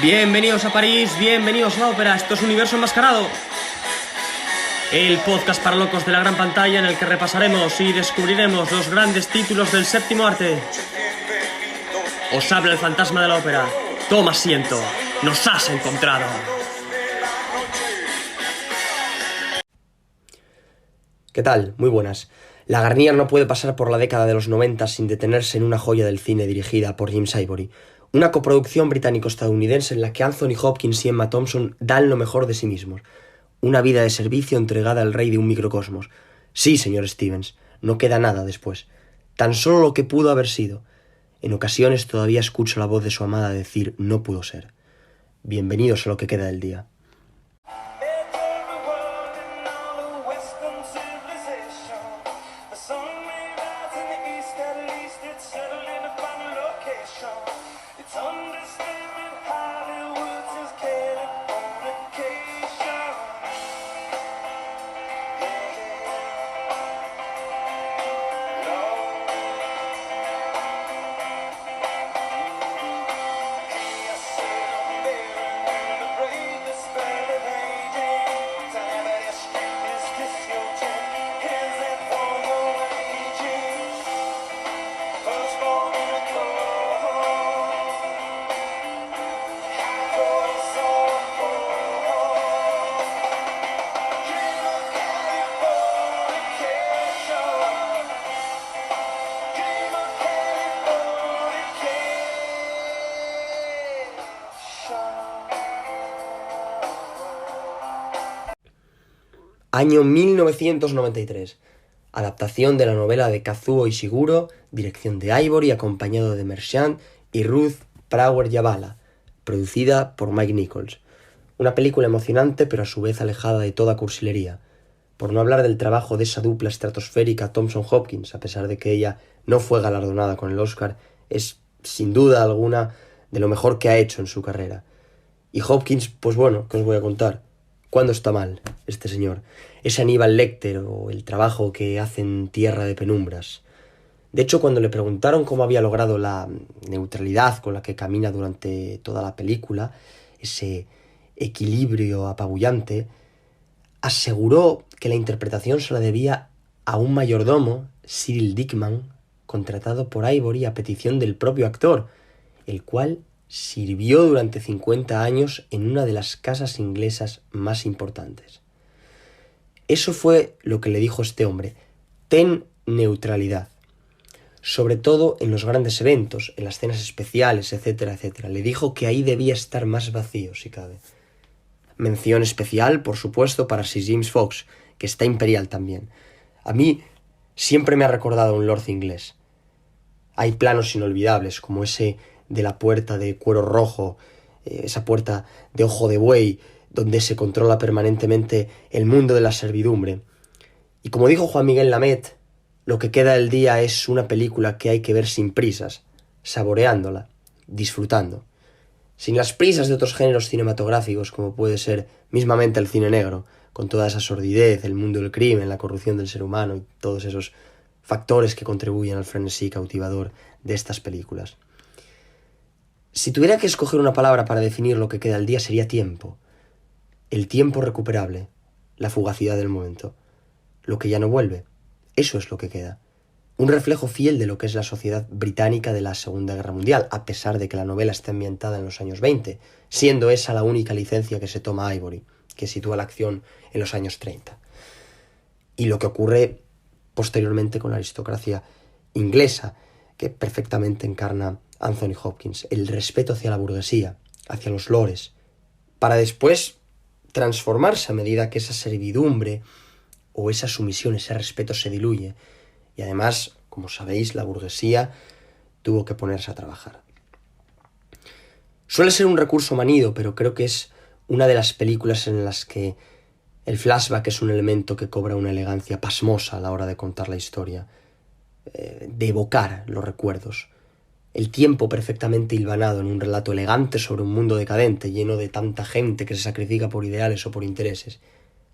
Bienvenidos a París, bienvenidos a la ópera, esto es Universo Enmascarado. El podcast para locos de la gran pantalla en el que repasaremos y descubriremos los grandes títulos del séptimo arte. Os habla el fantasma de la ópera. Toma asiento, nos has encontrado. ¿Qué tal? Muy buenas. La Garnier no puede pasar por la década de los 90 sin detenerse en una joya del cine dirigida por James Ivory. Una coproducción británico-estadounidense en la que Anthony Hopkins y Emma Thompson dan lo mejor de sí mismos. Una vida de servicio entregada al rey de un microcosmos. Sí, señor Stevens, no queda nada después. Tan solo lo que pudo haber sido. En ocasiones todavía escucho la voz de su amada decir no pudo ser. Bienvenidos a lo que queda del día. Año 1993. Adaptación de la novela de Kazuo Ishiguro, dirección de Ivory, acompañado de Merchant y Ruth Prawer-Yavala, producida por Mike Nichols. Una película emocionante pero a su vez alejada de toda cursilería. Por no hablar del trabajo de esa dupla estratosférica Thompson-Hopkins, a pesar de que ella no fue galardonada con el Oscar, es sin duda alguna de lo mejor que ha hecho en su carrera. Y Hopkins, pues bueno, ¿qué os voy a contar? ¿Cuándo está mal este señor? Ese Aníbal Lecter o el trabajo que hace en Tierra de Penumbras. De hecho, cuando le preguntaron cómo había logrado la neutralidad con la que camina durante toda la película, ese equilibrio apabullante, aseguró que la interpretación se la debía a un mayordomo, Cyril Dickman, contratado por Ivory a petición del propio actor, el cual sirvió durante 50 años en una de las casas inglesas más importantes. Eso fue lo que le dijo este hombre: ten neutralidad, sobre todo en los grandes eventos, en las cenas especiales, etcétera, etcétera. Le dijo que ahí debía estar más vacío, si cabe. Mención especial, por supuesto, para Sir James Fox, que está imperial también. A mí siempre me ha recordado a un lord inglés. Hay planos inolvidables, como ese de la puerta de cuero rojo, esa puerta de ojo de buey, donde se controla permanentemente el mundo de la servidumbre. Y como dijo Juan Miguel Lamet, lo que queda del día es una película que hay que ver sin prisas, saboreándola, disfrutando. Sin las prisas de otros géneros cinematográficos, como puede ser mismamente el cine negro, con toda esa sordidez, el mundo del crimen, la corrupción del ser humano y todos esos factores que contribuyen al frenesí cautivador de estas películas. Si tuviera que escoger una palabra para definir lo que queda al día, sería tiempo. El tiempo recuperable, la fugacidad del momento. Lo que ya no vuelve, eso es lo que queda. Un reflejo fiel de lo que es la sociedad británica de la Segunda Guerra Mundial, a pesar de que la novela está ambientada en los años 20, siendo esa la única licencia que se toma Ivory, que sitúa la acción en los años 30. Y lo que ocurre posteriormente con la aristocracia inglesa, que perfectamente encarna Anthony Hopkins, el respeto hacia la burguesía, hacia los lores, para después transformarse a medida que esa servidumbre o esa sumisión, ese respeto se diluye. Y además, como sabéis, la burguesía tuvo que ponerse a trabajar. Suele ser un recurso manido, pero creo que es una de las películas en las que el flashback es un elemento que cobra una elegancia pasmosa a la hora de contar la historia, de evocar los recuerdos. El tiempo perfectamente hilvanado en un relato elegante sobre un mundo decadente, lleno de tanta gente que se sacrifica por ideales o por intereses.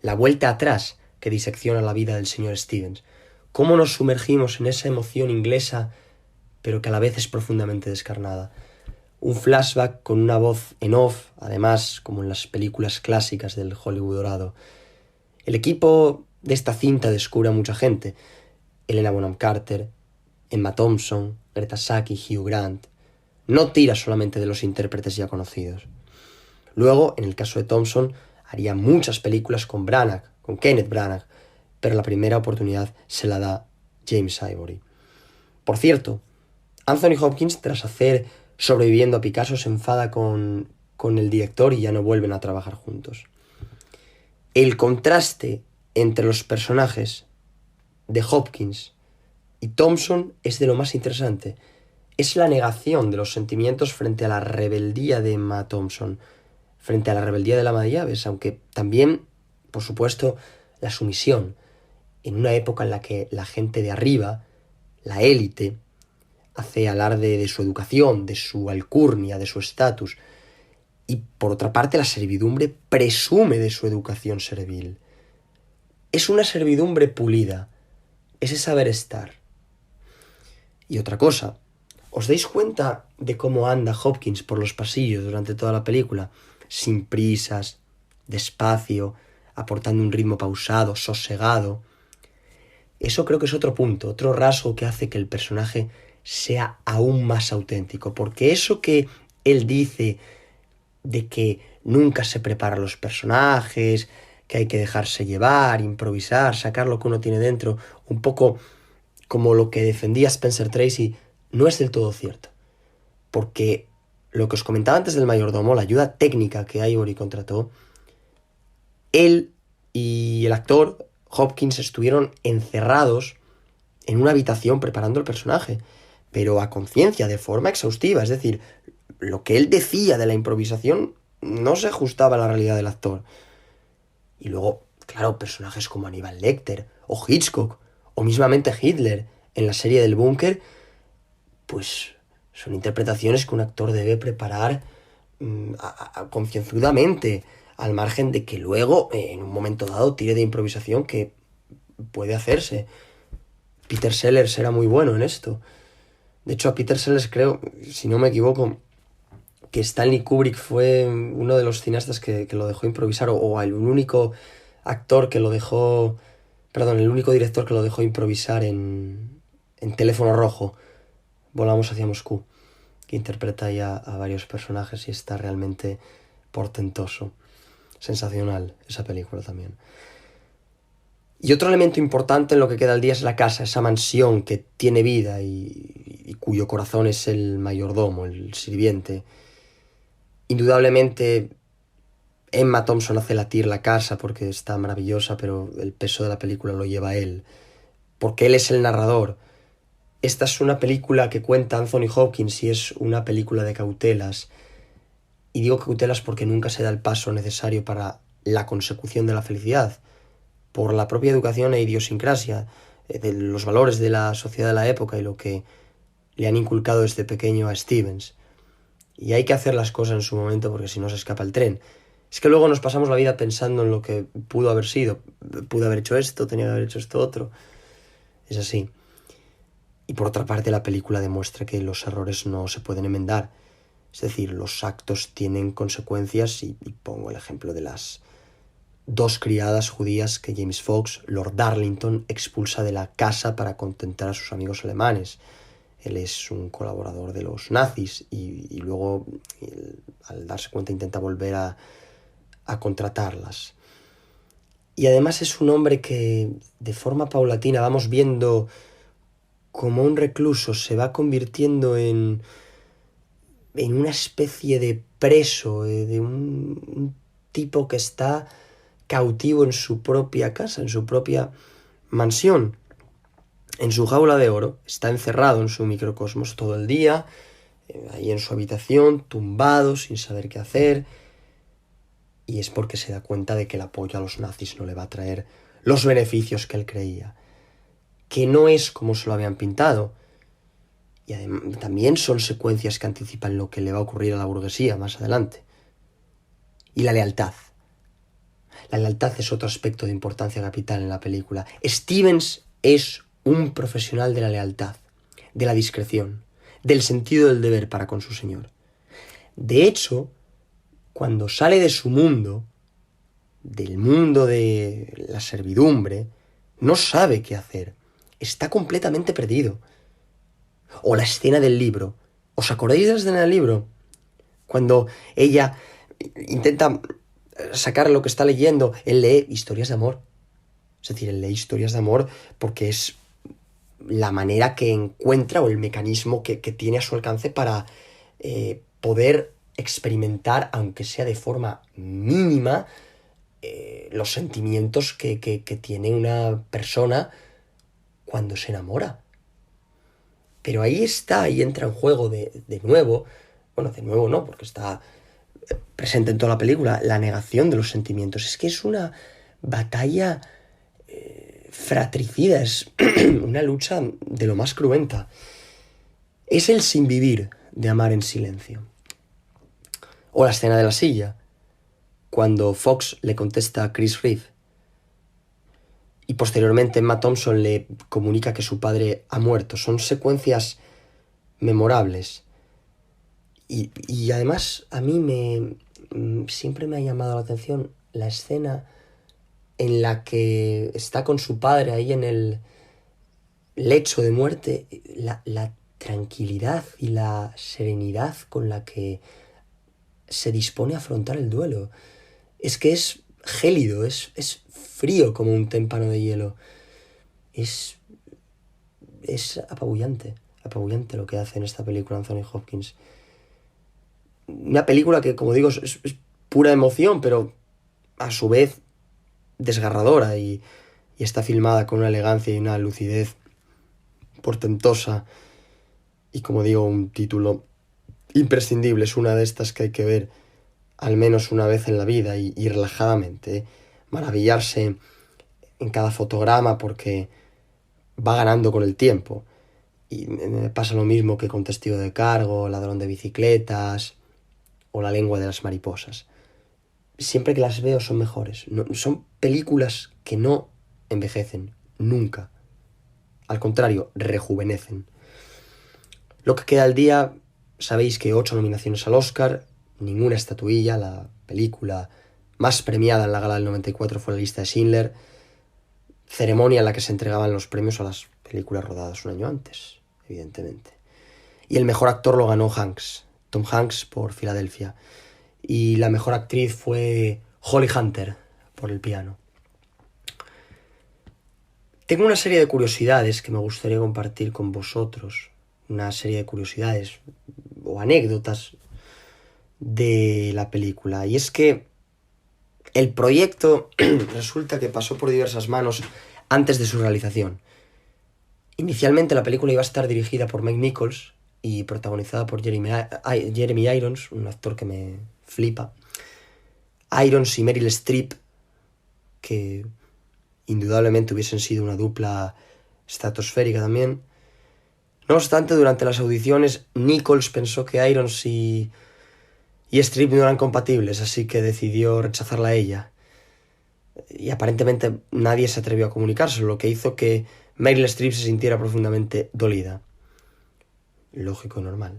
La vuelta atrás que disecciona la vida del señor Stevens. Cómo nos sumergimos en esa emoción inglesa, pero que a la vez es profundamente descarnada. un flashback con una voz en off, además como en las películas clásicas del Hollywood dorado. El equipo de esta cinta descubre a mucha gente: Helena Bonham Carter, Emma Thompson, Greta Saki, Hugh Grant. No tira solamente de los intérpretes ya conocidos. Luego, en el caso de Thompson, haría muchas películas con Kenneth Branagh, pero la primera oportunidad se la da James Ivory. Por cierto, Anthony Hopkins, tras hacer Sobreviviendo a Picasso, se enfada con el director y ya no vuelven a trabajar juntos. El contraste entre los personajes de Hopkins y Thompson es de lo más interesante. Es la negación de los sentimientos frente a la rebeldía de Emma Thompson, frente a la rebeldía de la ama de llaves, aunque también, por supuesto, la sumisión, en una época en la que la gente de arriba, la élite, hace alarde de su educación, de su alcurnia, de su estatus, y por otra parte la servidumbre presume de su educación servil. Es una servidumbre pulida, ese saber estar. Y otra cosa, ¿os dais cuenta de cómo anda Hopkins por los pasillos durante toda la película? Sin prisas, despacio, aportando un ritmo pausado, sosegado. Eso creo que es otro punto, otro rasgo que hace que el personaje sea aún más auténtico, porque eso que él dice de que nunca se preparan los personajes, que hay que dejarse llevar, improvisar, sacar lo que uno tiene dentro, un poco como lo que defendía Spencer Tracy, no es del todo cierto. Porque lo que os comentaba antes del mayordomo, la ayuda técnica que Ivory contrató, él y el actor Hopkins estuvieron encerrados en una habitación preparando el personaje, pero a conciencia, de forma exhaustiva. Es decir, lo que él decía de la improvisación no se ajustaba a la realidad del actor. Y luego, claro, personajes como Aníbal Lecter o Hitchcock o mismamente Hitler en la serie del Búnker, pues son interpretaciones que un actor debe preparar concienzudamente, al margen de que luego, en un momento dado, tire de improvisación, que puede hacerse. Peter Sellers era muy bueno en esto. De hecho, a Peter Sellers, creo, si no me equivoco, que Stanley Kubrick fue uno de los cineastas que lo dejó improvisar, o el único actor que lo dejó... Perdón, el único director que lo dejó improvisar en Teléfono Rojo, Volamos hacia Moscú, que interpreta ya a varios personajes y está realmente portentoso. Sensacional esa película también. Y otro elemento importante en lo que queda al día es la casa, esa mansión que tiene vida y cuyo corazón es el mayordomo, el sirviente. Indudablemente Emma Thompson hace latir la casa porque está maravillosa, pero el peso de la película lo lleva él, porque él es el narrador. Esta es una película que cuenta Anthony Hopkins y es una película de cautelas. Y digo cautelas porque nunca se da el paso necesario para la consecución de la felicidad, por la propia educación e idiosincrasia, de los valores de la sociedad de la época y lo que le han inculcado desde pequeño a Stevens. Y hay que hacer las cosas en su momento porque si no se escapa el tren. Es que luego nos pasamos la vida pensando en lo que pudo haber sido. Pude haber hecho esto, tenía que haber hecho esto otro. Es así. Y por otra parte, la película demuestra que los errores no se pueden enmendar. Es decir, los actos tienen consecuencias y pongo el ejemplo de las 2 criadas judías que James Fox, Lord Darlington, expulsa de la casa para contentar a sus amigos alemanes. Él es un colaborador de los nazis y luego, al darse cuenta, intenta volver a contratarlas. Y además es un hombre que, de forma paulatina, vamos viendo como un recluso se va convirtiendo en una especie de preso, de un tipo que está cautivo en su propia casa, en su propia mansión, en su jaula de oro. Está encerrado en su microcosmos todo el día, ahí en su habitación, tumbado, sin saber qué hacer. Y es porque se da cuenta de que el apoyo a los nazis no le va a traer los beneficios que él creía. Que no es como se lo habían pintado. Y también son secuencias que anticipan lo que le va a ocurrir a la burguesía más adelante. Y la lealtad. La lealtad es otro aspecto de importancia capital en la película. Stevens es un profesional de la lealtad, de la discreción, del sentido del deber para con su señor. De hecho, cuando sale de su mundo, del mundo de la servidumbre, no sabe qué hacer. Está completamente perdido. O la escena del libro. ¿Os acordáis de la escena del libro? Cuando ella intenta sacar lo que está leyendo, él lee historias de amor. Es decir, él lee historias de amor porque es la manera que encuentra o el mecanismo que tiene a su alcance para poder experimentar, aunque sea de forma mínima, los sentimientos que tiene una persona cuando se enamora. Pero ahí está, ahí entra en juego de nuevo, bueno, de nuevo no, porque está presente en toda la película, la negación de los sentimientos. Es que es una batalla fratricida, es una lucha de lo más cruenta. Es el sinvivir de amar en silencio. O la escena de la silla, cuando Fox le contesta a Chris Reeve y posteriormente Emma Thompson le comunica que su padre ha muerto. Son secuencias memorables. Y además a mí siempre me ha llamado la atención la escena en la que está con su padre ahí en el lecho de muerte, la tranquilidad y la serenidad con la que se dispone a afrontar el duelo. Es que es gélido, es frío como un témpano de hielo. Es apabullante lo que hace en esta película Anthony Hopkins. Una película que, como digo, es pura emoción, pero a su vez desgarradora y está filmada con una elegancia y una lucidez portentosa. Y como digo, un título imprescindible. Es una de estas que hay que ver al menos una vez en la vida y relajadamente, maravillarse en cada fotograma porque va ganando con el tiempo. Y me pasa lo mismo que con Testigo de Cargo, Ladrón de bicicletas o La lengua de las mariposas. Siempre que las veo son mejores. No, son películas que no envejecen, nunca. Al contrario, rejuvenecen. Lo que queda al día, sabéis que 8 nominaciones al Oscar, ninguna estatuilla. La película más premiada en la gala del 94 fue La lista de Schindler, ceremonia en la que se entregaban los premios a las películas rodadas un año antes, evidentemente. Y el mejor actor lo ganó Tom Hanks por Filadelfia. Y la mejor actriz fue Holly Hunter por El piano. Tengo una serie de curiosidades que me gustaría compartir con vosotros. Una serie de curiosidades o anécdotas de la película. Y es que el proyecto resulta que pasó por diversas manos antes de su realización. Inicialmente la película iba a estar dirigida por Mike Nichols y protagonizada por Jeremy Irons, un actor que me flipa. Irons y Meryl Streep, que indudablemente hubiesen sido una dupla estratosférica también. No obstante, durante las audiciones, Nichols pensó que Irons y Streep no eran compatibles, así que decidió rechazarla a ella. Y aparentemente nadie se atrevió a comunicárselo, lo que hizo que Meryl Streep se sintiera profundamente dolida. Lógico y normal.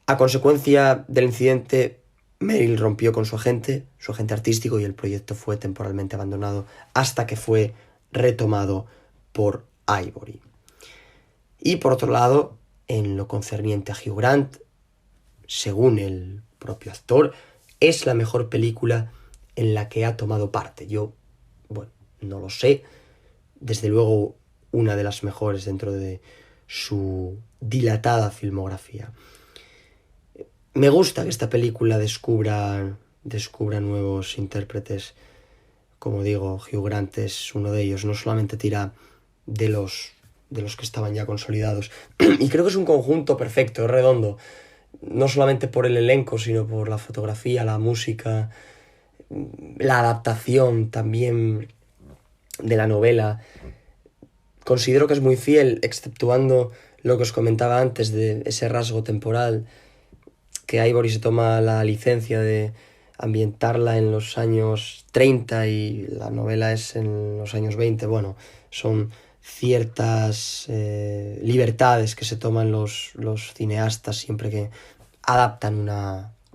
A consecuencia del incidente, Meryl rompió con su agente artístico, y el proyecto fue temporalmente abandonado hasta que fue retomado por Ivory. Y por otro lado, en lo concerniente a Hugh Grant, según el propio actor, es la mejor película en la que ha tomado parte. Yo, no lo sé. Desde luego, una de las mejores dentro de su dilatada filmografía. Me gusta que esta película descubra nuevos intérpretes. Como digo, Hugh Grant es uno de ellos. No solamente tira de los que estaban ya consolidados. Y creo que es un conjunto perfecto, es redondo. No solamente por el elenco, sino por la fotografía, la música, la adaptación también de la novela. Considero que es muy fiel, exceptuando lo que os comentaba antes de ese rasgo temporal, que Ivory se toma la licencia de ambientarla en los años 30 y la novela es en los años 20. Bueno, son ciertas libertades que se toman los cineastas siempre que adaptan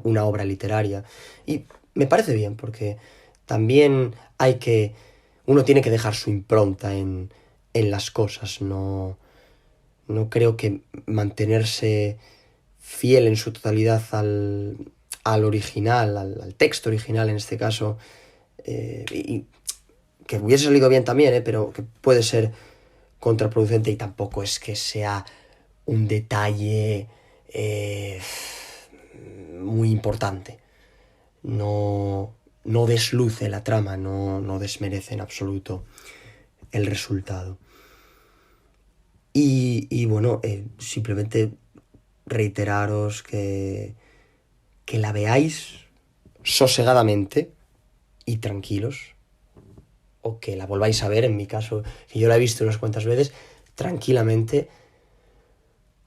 una obra literaria. Y me parece bien, porque también uno tiene que dejar su impronta en las cosas. No creo que mantenerse fiel en su totalidad al original, al texto original en este caso, y que hubiese salido bien también, pero que puede ser contraproducente, y tampoco es que sea un detalle muy importante. No desluce la trama, no desmerece en absoluto el resultado. Y bueno, simplemente reiteraros que la veáis sosegadamente y tranquilos, o que la volváis a ver, en mi caso, que yo la he visto unas cuantas veces, tranquilamente,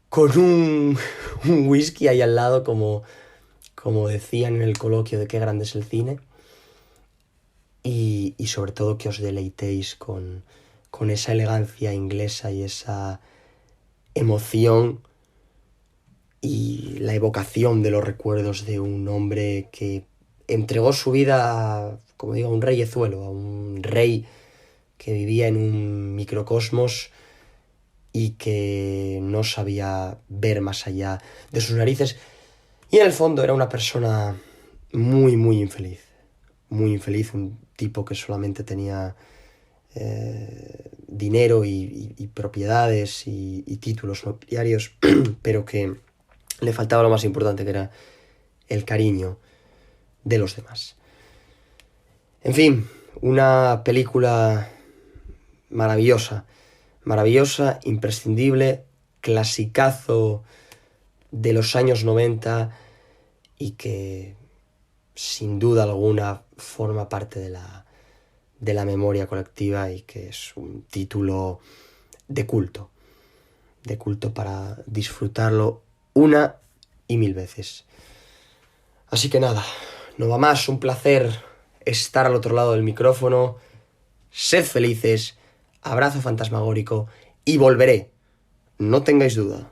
con un whisky ahí al lado, como decían en el coloquio de qué grande es el cine, y sobre todo que os deleitéis con esa elegancia inglesa y esa emoción y la evocación de los recuerdos de un hombre que entregó su vida, como digo, a un reyezuelo, a un rey que vivía en un microcosmos y que no sabía ver más allá de sus narices, y en el fondo era una persona muy, muy infeliz, un tipo que solamente tenía dinero y propiedades y títulos nobiliarios, pero que le faltaba lo más importante, que era el cariño de los demás. En fin, una película maravillosa, imprescindible, clasicazo de los años 90, y que sin duda alguna forma parte de la memoria colectiva, y que es un título de culto para disfrutarlo una y mil veces. Así que nada, no va más, un placer estar al otro lado del micrófono. Sed felices, abrazo fantasmagórico, y volveré, no tengáis duda.